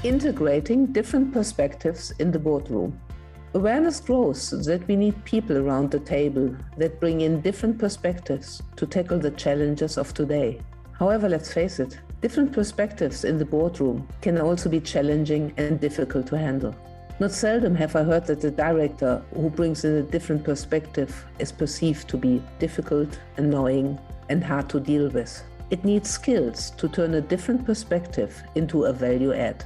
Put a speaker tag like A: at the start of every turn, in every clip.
A: Integrating different perspectives in the boardroom. Awareness grows that we need people around the table that bring in different perspectives to tackle the challenges of today. However, let's face it, different perspectives in the boardroom can also be challenging and difficult to handle. Not seldom have I heard that the director who brings in a different perspective is perceived to be difficult, annoying, and hard to deal with. It needs skills to turn a different perspective into a value add.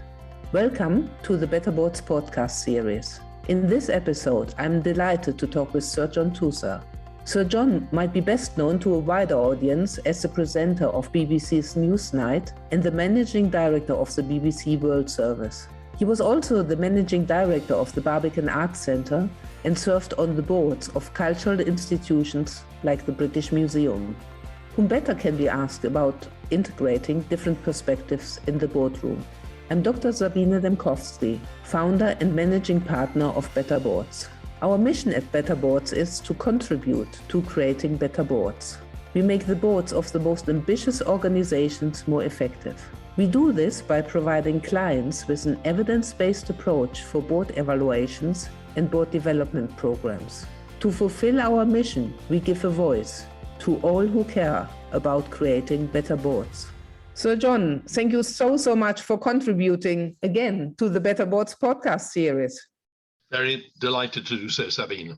A: Welcome to the Better Boards podcast series. In this episode, I'm delighted to talk with Sir John Tusa. Sir John might be best known to a wider audience as the presenter of BBC's Newsnight and the managing director of the BBC World Service. He was also the managing director of the Barbican Arts Centre and served on the boards of cultural institutions like the British Museum. Whom better can be asked about integrating different perspectives in the boardroom? I'm Dr. Sabine Dembkowski, founder and managing partner of Better Boards. Our mission at Better Boards is to contribute to creating better boards. We make the boards of the most ambitious organizations more effective. We do this by providing clients with an evidence-based approach for board evaluations and board development programs. To fulfill our mission, we give a voice to all who care about creating better boards. Sir John, thank you so much for contributing again to the Better Boards podcast series.
B: Very delighted to do so, Sabine.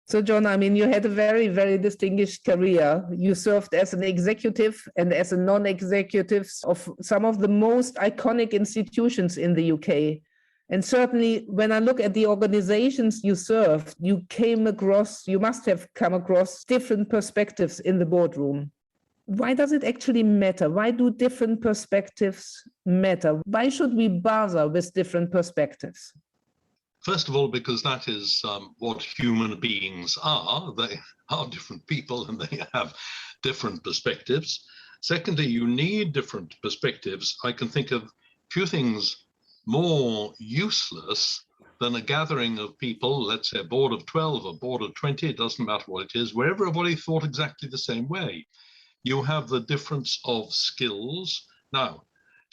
A: So John, you had a very distinguished career. You served as an executive and as a non-executive of some of the most iconic institutions in the UK. And certainly when I look at the organizations you served, you must have come across different perspectives in the boardroom. Why does it actually matter? Why do different perspectives matter? Why should we bother with different perspectives?
B: First of all, because that is what human beings are. They are different people and they have different perspectives. Secondly, you need different perspectives. I can think of few things more useless than a gathering of people, let's say a board of 12, a board of 20, it doesn't matter what it is, where everybody thought exactly the same way. You have the difference of skills. Now,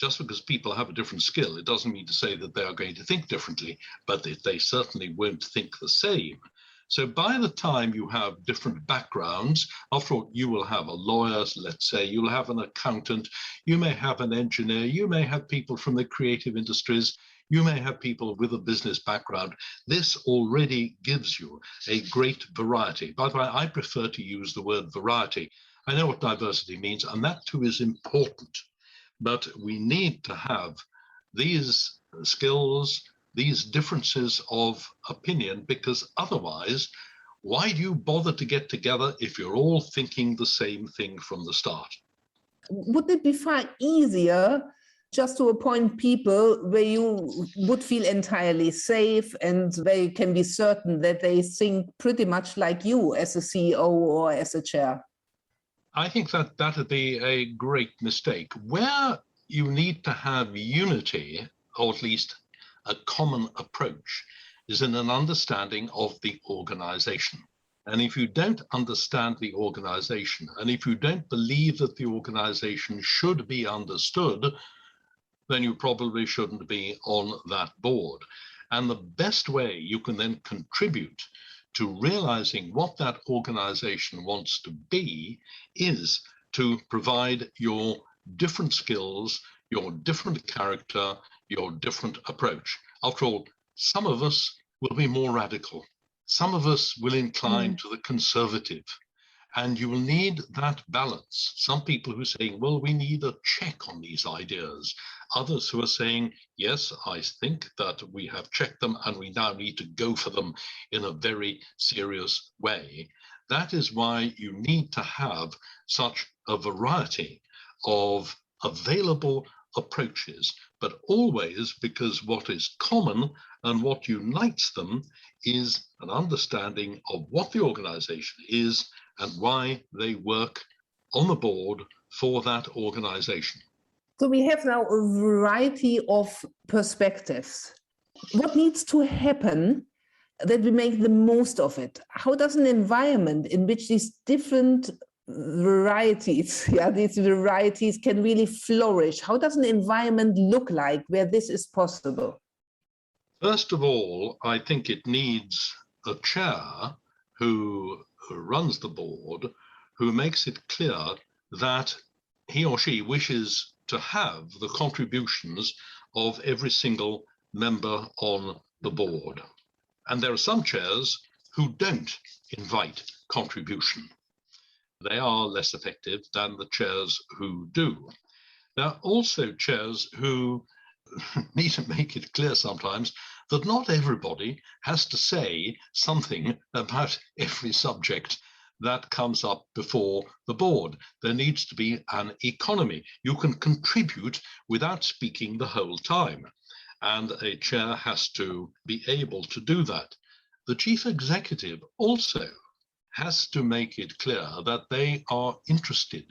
B: just because people have a different skill, it doesn't mean to say that they are going to think differently, but they certainly won't think the same. So by the time you have different backgrounds, after all, you will have a lawyer, let's say, you'll have an accountant, you may have an engineer, you may have people from the creative industries, you may have people with a business background. This already gives you a great variety. By the way, I prefer to use the word variety. I know what diversity means, and that too is important. But we need to have these skills, these differences of opinion, because otherwise, why do you bother to get together if you're all thinking the same thing from the start?
A: Would it be far easier just to appoint people where you would feel entirely safe and where you can be certain that they think pretty much like you as a CEO or as a chair?
B: I think that would be a great mistake. Where you need to have unity, or at least a common approach, is in an understanding of the organization. And if you don't understand the organization, and if you don't believe that the organization should be understood, then you probably shouldn't be on that board. And the best way you can then contribute to realizing what that organization wants to be is to provide your different skills, your different character, your different approach. After all, some of us will be more radical. Some of us will incline to the conservative. And you will need that balance. Some people who are saying, well, we need a check on these ideas. Others who are saying, yes, I think that we have checked them and we now need to go for them in a very serious way. That is why you need to have such a variety of available approaches, but always because what is common and what unites them is an understanding of what the organization is and why they work on the board for that organization.
A: So we have now a variety of perspectives. What needs to happen that we make the most of it? How does an environment in which these different varieties, these varieties can really flourish? How does an environment look like where this is possible?
B: First of all, I think it needs a chair who runs the board, who makes it clear that he or she wishes to have the contributions of every single member on the board. And there are some chairs who don't invite contribution. They are less effective than the chairs who do. There are also chairs who need to make it clear sometimes that not everybody has to say something about every subject that comes up before the board. There needs to be an economy. You can contribute without speaking the whole time, and a chair has to be able to do that. The chief executive also has to make it clear that they are interested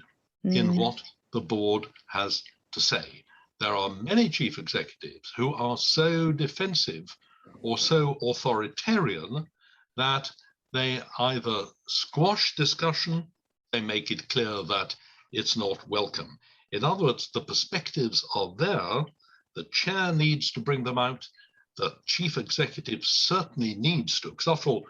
B: in what the board has to say. There are many chief executives who are so defensive or so authoritarian that they either squash discussion, they make it clear that it's not welcome. In other words, the perspectives are there, the chair needs to bring them out, the chief executive certainly needs to, because after all,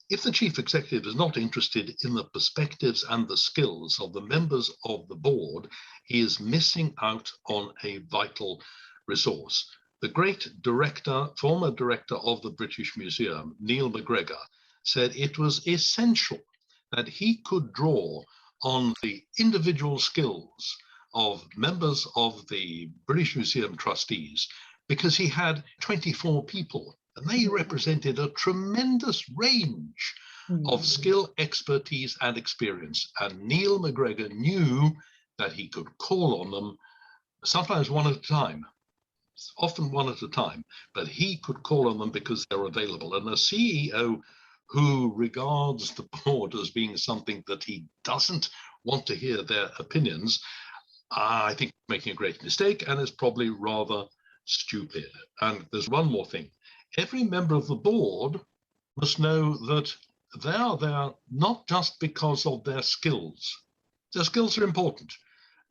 B: if the chief executive is not interested in the perspectives and the skills of the members of the board, he is missing out on a vital resource. The great director, former director of the British Museum, Neil MacGregor, said it was essential that he could draw on the individual skills of members of the British Museum trustees because he had 24 people. And they represented a tremendous range of skill, expertise, and experience. And Neil MacGregor knew that he could call on them, sometimes one at a time, often one at a time, but he could call on them because they're available. And a CEO who regards the board as being something that he doesn't want to hear their opinions, I think making a great mistake and is probably rather stupid. And there's one more thing. Every member of the board must know that they are there not just because of their skills. Their skills are important.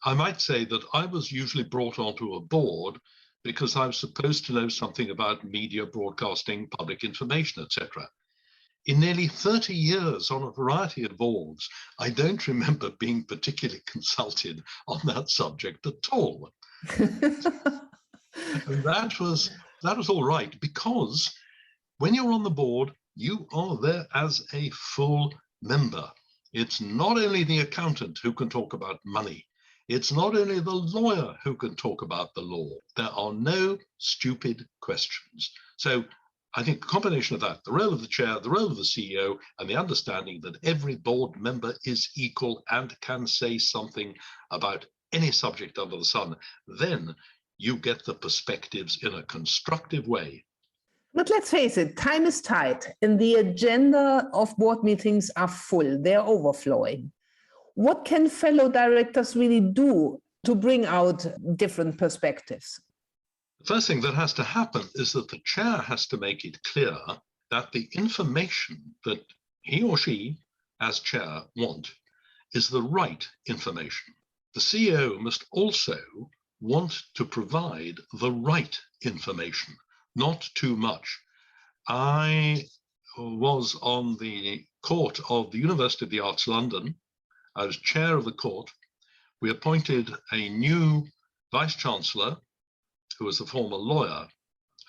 B: I might say that I was usually brought onto a board because I was supposed to know something about media, broadcasting, public information, etc. In nearly 30 years on a variety of boards, I don't remember being particularly consulted on that subject at all. And that was all right, because when you're on the board, you are there as a full member. It's not only the accountant who can talk about money. It's not only the lawyer who can talk about the law. There are no stupid questions. So I think a combination of that, the role of the chair, the role of the CEO, and the understanding that every board member is equal and can say something about any subject under the sun, then you get the perspectives in a constructive way.
A: But let's face it, time is tight and the agenda of board meetings are full, they're overflowing. What can fellow directors really do to bring out different perspectives?
B: The first thing that has to happen is that the chair has to make it clear that the information that he or she, as chair, want is the right information. The CEO must also want to provide the right information, not too much. I was on the court of the University of the Arts London. I was chair of the court. We appointed a new vice-chancellor who was a former lawyer,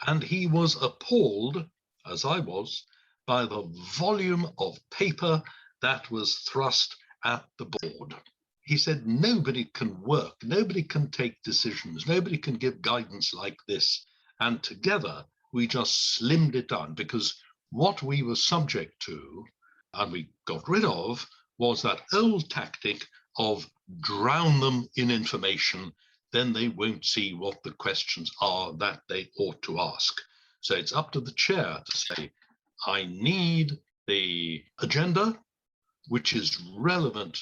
B: and he was appalled, as I was, by the volume of paper that was thrust at the board. He said, nobody can work, nobody can take decisions, nobody can give guidance like this. And together, we just slimmed it down, because what we were subject to, and we got rid of, was that old tactic of drown them in information, then they won't see what the questions are that they ought to ask. So it's up to the chair to say, I need the agenda, which is relevant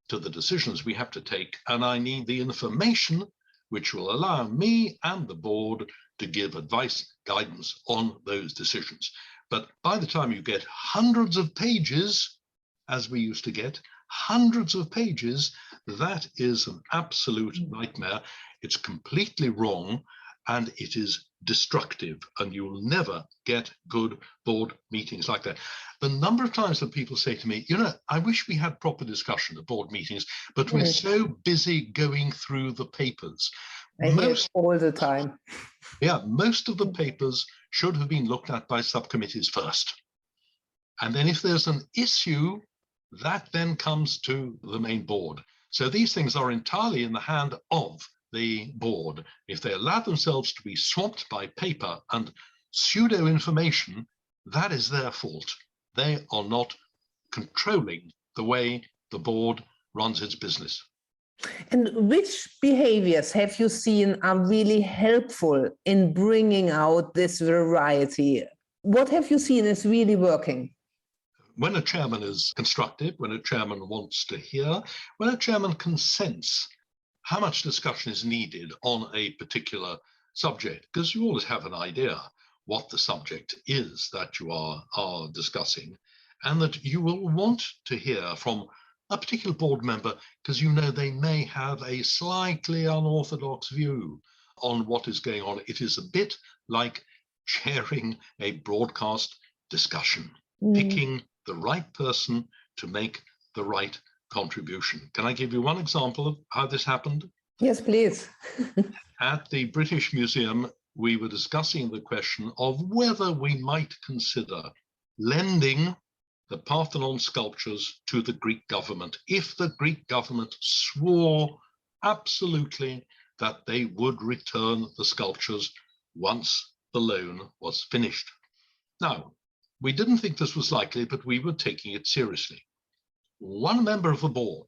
B: to the decisions we have to take, and I need the information which will allow me and the board to give advice, guidance on those decisions. But by the time you get hundreds of pages, as we used to get, hundreds of pages. That is an absolute nightmare. It's completely wrong, and it is destructive, and you will never get good board meetings like that. The number of times that people say to me, I wish we had proper discussion at board meetings, but we're so busy going through the papers.
A: I hear it all the time.
B: Yeah, most of the papers should have been looked at by subcommittees first. And then if there's an issue, that then comes to the main board. So these things are entirely in the hand of the board. If they allow themselves to be swamped by paper and pseudo information, that is their fault. They are not controlling the way the board runs its business.
A: And which behaviors have you seen are really helpful in bringing out this variety? What have you seen is really working?
B: When a chairman is constructive, when a chairman wants to hear, when a chairman can sense how much discussion is needed on a particular subject, because you always have an idea what the subject is that you are discussing, and that you will want to hear from a particular board member because they may have a slightly unorthodox view on what is going on. It is a bit like chairing a broadcast discussion, picking the right person to make the right contribution. Can I give you one example of how this happened?
A: Yes, please.
B: At the British Museum, we were discussing the question of whether we might consider lending the Parthenon sculptures to the Greek government if the Greek government swore absolutely that they would return the sculptures once the loan was finished. Now, we didn't think this was likely, but we were taking it seriously. One member of the board,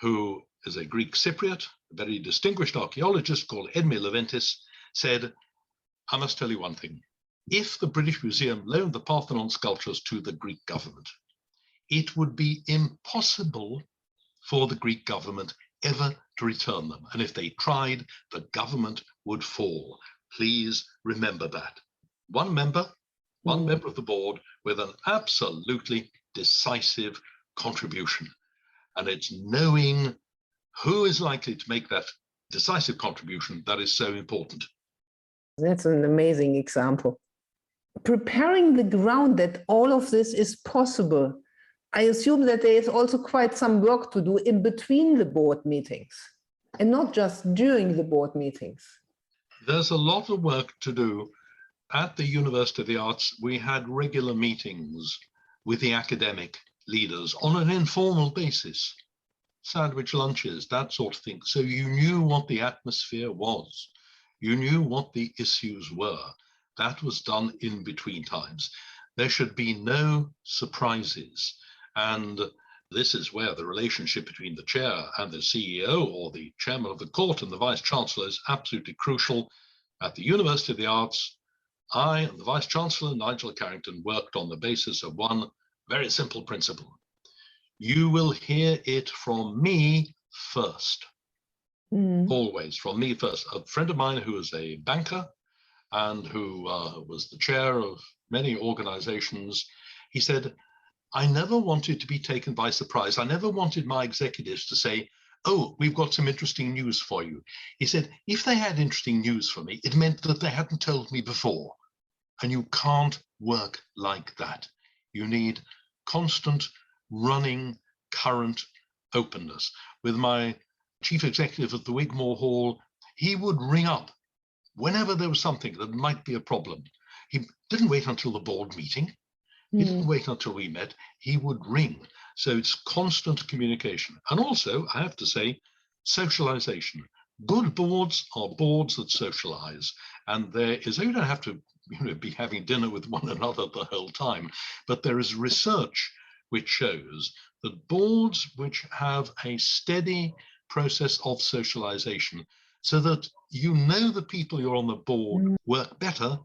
B: who is a Greek Cypriot, a very distinguished archaeologist called Edmir Leventis, said, I must tell you one thing. If the British Museum loaned the Parthenon sculptures to the Greek government, it would be impossible for the Greek government ever to return them. And if they tried, the government would fall. Please remember that. One member of the board with an absolutely decisive contribution. And it's knowing who is likely to make that decisive contribution that is so important.
A: That's an amazing example. Preparing the ground that all of this is possible, I assume that there is also quite some work to do in between the board meetings and not just during the board meetings.
B: There's a lot of work to do. At the University of the Arts, we had regular meetings with the academic leaders on an informal basis, sandwich lunches, that sort of thing. So you knew what the atmosphere was. You knew what the issues were. That was done in between times. There should be no surprises. And this is where the relationship between the chair and the CEO or the chairman of the court and the vice chancellor is absolutely crucial. At the University of the Arts, I and the vice chancellor, Nigel Carrington, worked on the basis of one very simple principle. You will hear it from me first. Always from me first. A friend of mine who is a banker and who was the chair of many organizations, he said, I never wanted to be taken by surprise. I never wanted my executives to say, oh, we've got some interesting news for you. He said, if they had interesting news for me, it meant that they hadn't told me before. And you can't work like that. You need constant, running, current openness. With my chief executive at the Wigmore Hall, he would ring up whenever there was something that might be a problem. He didn't wait until the board meeting. He didn't wait until we met. He would ring. So it's constant communication. And also, I have to say, socialization. Good boards are boards that socialize. And there is, you don't have to be having dinner with one another the whole time, but there is research which shows that boards which have a steady process of socialization, so that the people you're on the board work better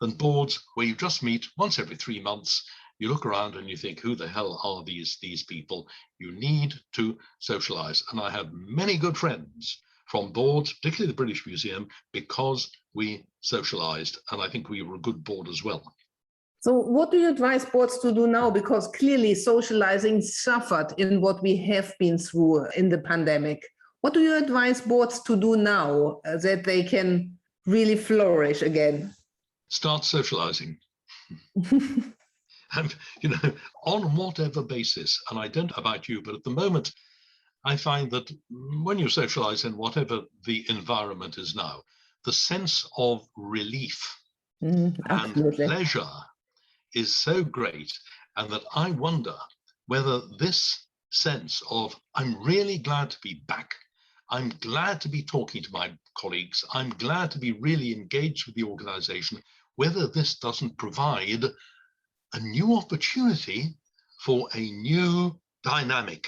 B: than boards where you just meet once every 3 months. You look around and you think, who the hell are these people? You need to socialize. And I have many good friends from boards, particularly the British Museum, because we socialized. And I think we were a good board as well.
A: So what do you advise boards to do now? Because clearly socializing suffered in what we have been through in the pandemic. What do you advise boards to do now that they can really flourish again?
B: Start socializing. And, on whatever basis, and I don't know about you, but at the moment, I find that when you socialize in whatever the environment is now, the sense of relief and pleasure is so great, and that I wonder whether this sense of I'm really glad to be back, I'm glad to be talking to my colleagues, I'm glad to be really engaged with the organization, whether this doesn't provide a new opportunity for a new dynamic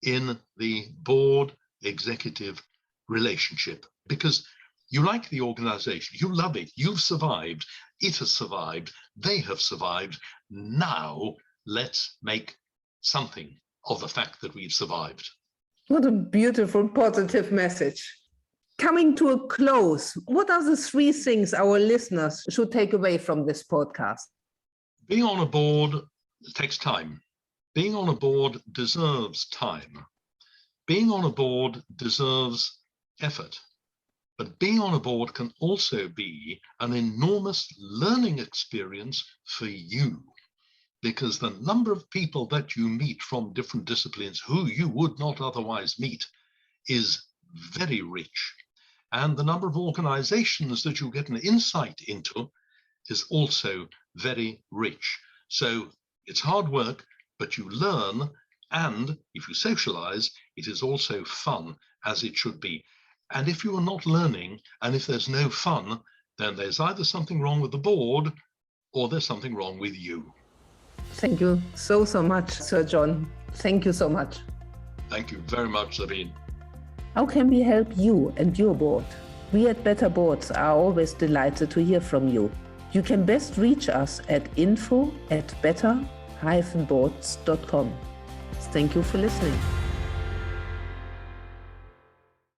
B: in the board executive relationship. Because you like the organization, you love it, you've survived, it has survived, they have survived. Now let's make something of the fact that we've survived.
A: What a beautiful, positive message. Coming to a close, what are the 3 things our listeners should take away from this podcast?
B: Being on a board takes time. Being on a board deserves time. Being on a board deserves effort. But being on a board can also be an enormous learning experience for you, because the number of people that you meet from different disciplines who you would not otherwise meet is very rich. And the number of organizations that you get an insight into is also very rich. So it's hard work, but you learn, and if you socialize, it is also fun, as it should be. And if you are not learning, and if there's no fun, then there's either something wrong with the board, or there's something wrong with you.
A: Thank you so much, Sir John. Thank you so much.
B: Thank you very much, Sabine.
A: How can we help you and your board? We at Better Boards are always delighted to hear from you. You can best reach us at info@better-boards.com. Thank you for listening.